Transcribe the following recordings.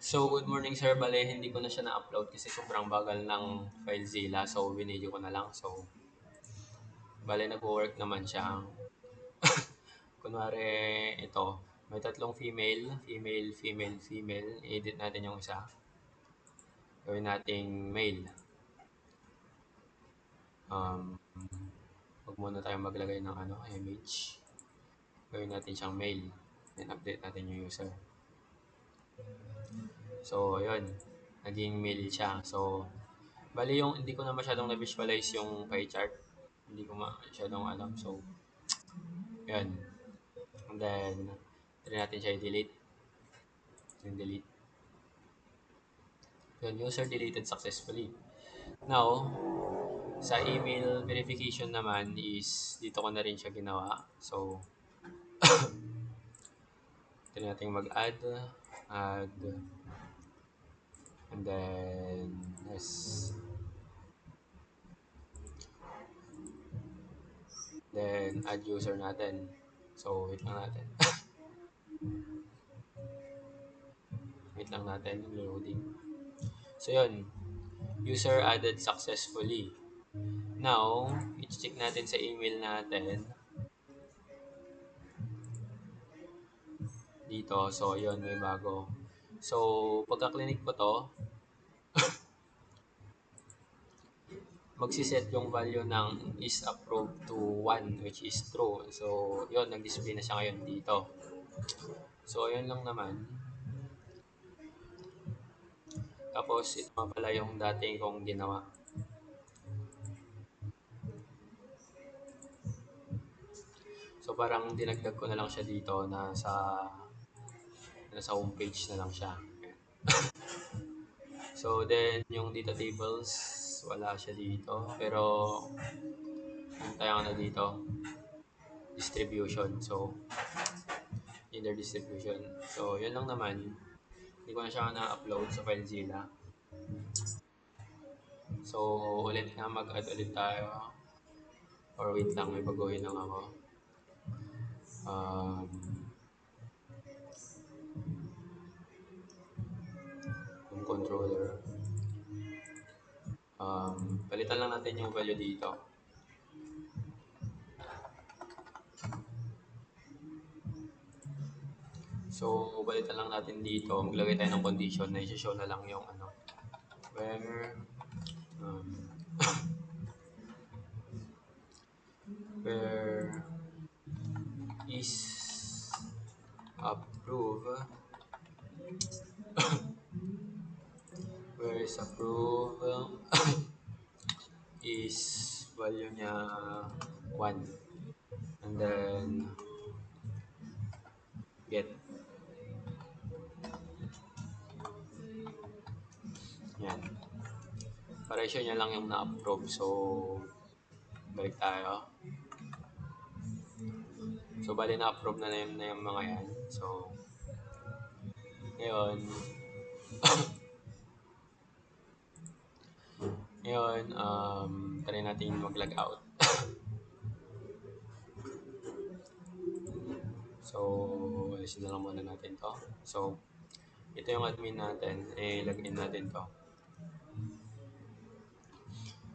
So, good morning sir. Bale, hindi ko na siya na-upload kasi sobrang bagal ng FileZilla. So, binidyo ko na lang. So, bale, nag-work naman siya. Kunwari, ito. May tatlong female, female, female, female. I-edit natin yung isa. Gawin nating male. Um, Huwag muna tayo maglagay ng image. Gawin natin siyang male. Then, update natin yung user. So, yun. Naging male siya. So, bali yung hindi ko na masyadong na-visualize yung pie chart. Hindi ko masyadong alam. So, yun. And then, try natin siya i-delete. Yung delete. Yun, user deleted successfully. Now, sa email verification naman is dito ko na rin siya ginawa. So, try natin mag-add. Add. And then, yes. Then, add user natin. So, wait lang natin. Wait lang natin, loading. So, yun. User added successfully. Now, i-check natin sa email natin. Dito. So, yun, may bago. So, pagka-clinic ko to, magsiset yung value ng is approved to 1, which is true. So, yun, nag-display na siya ngayon dito. So, yun lang naman. Tapos, ito nga pala yung dating kong ginawa. So, parang dinagdag ko na lang siya dito na sa homepage na lang siya. So, then, yung data tables, wala siya dito. Pero, yung tayo na dito, distribution. So, inner distribution. So, yun lang naman. Hindi ko na siya na-upload sa FileZilla. So, ulit na mag-add ulit tayo. Or wait lang, may baguhin lang ako. Um, yung controller. Palitan lang natin yung value dito. So, balitan lang natin dito. Maglagay tayo ng condition na i-show na lang yung where um, where is approve where is approve is value niya 1 and then get yan para i-show niya lang yung na-approve. So, balik tayo. So, bali na-approve na yung mga yan. So, ngayon, try natin mag-log out. So, alisin na lang muna natin to. So, ito yung admin natin. Login natin to.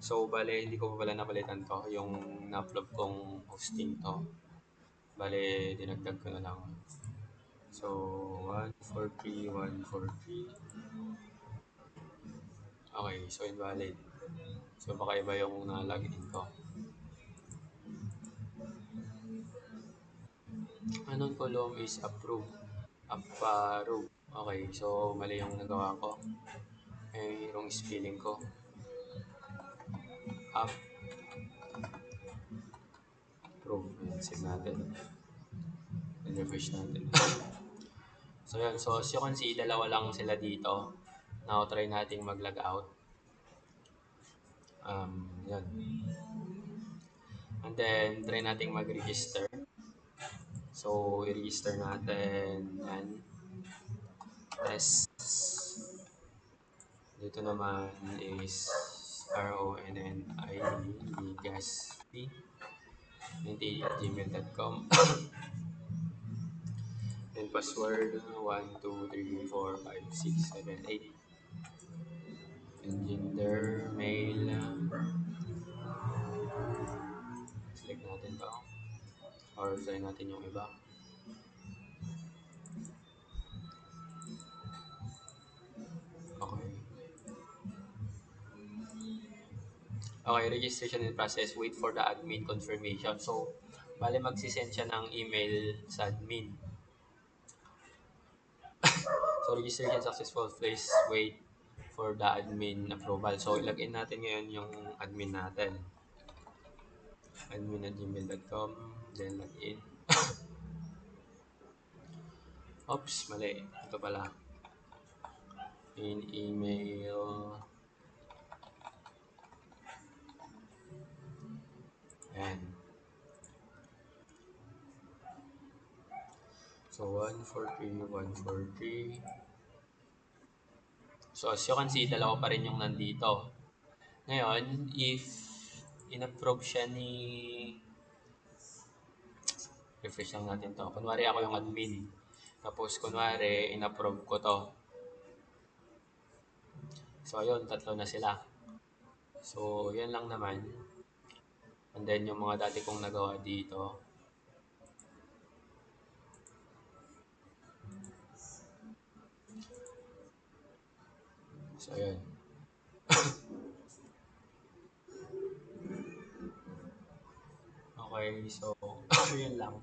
So, bale, hindi ko pa pala napalitan to. Yung na-upload kong hosting to. Bale, dinagdag ko na lang. So, 143, 143. Okay, so invalid. So, baka iba yung na-login ko. Anong column is approved? Approve. Okay, so mali yung nagawa ko. Yung spelling ko. Approve. Ayan, save natin. And refresh natin. So, yan. So, as you can see, dalawa lang sila dito. Now, try nating mag-log out. Yan. And then, try nating mag-register. So, i-register natin. Yan. Test. Dito naman is RONNIE-GASP98@gmail.com and password 12345 6, 7, 8. And gender, male. Select natin to. Or try natin yung iba. Okay. Okay, registration in process. Wait for the admin confirmation. So, bale magsisend siya ng email sa admin. So, registration successful. Please wait for the admin approval. So, ilagin natin ngayon yung admin natin. admin@gmail.com. Then, login. Oops, mali. Ito pala. In email. Ayan. So, 143, 143. So, as you can see, dalawa pa rin yung nandito. Ngayon, if in-approve siya ni... Refresh lang natin to. Kunwari ako yung admin. Tapos, kunwari, in-approve ko to. So, ayun, tatlo na sila. So, yan lang naman. And then, yung mga dati kong nagawa dito. So, ayun. Okay, so, yun lang.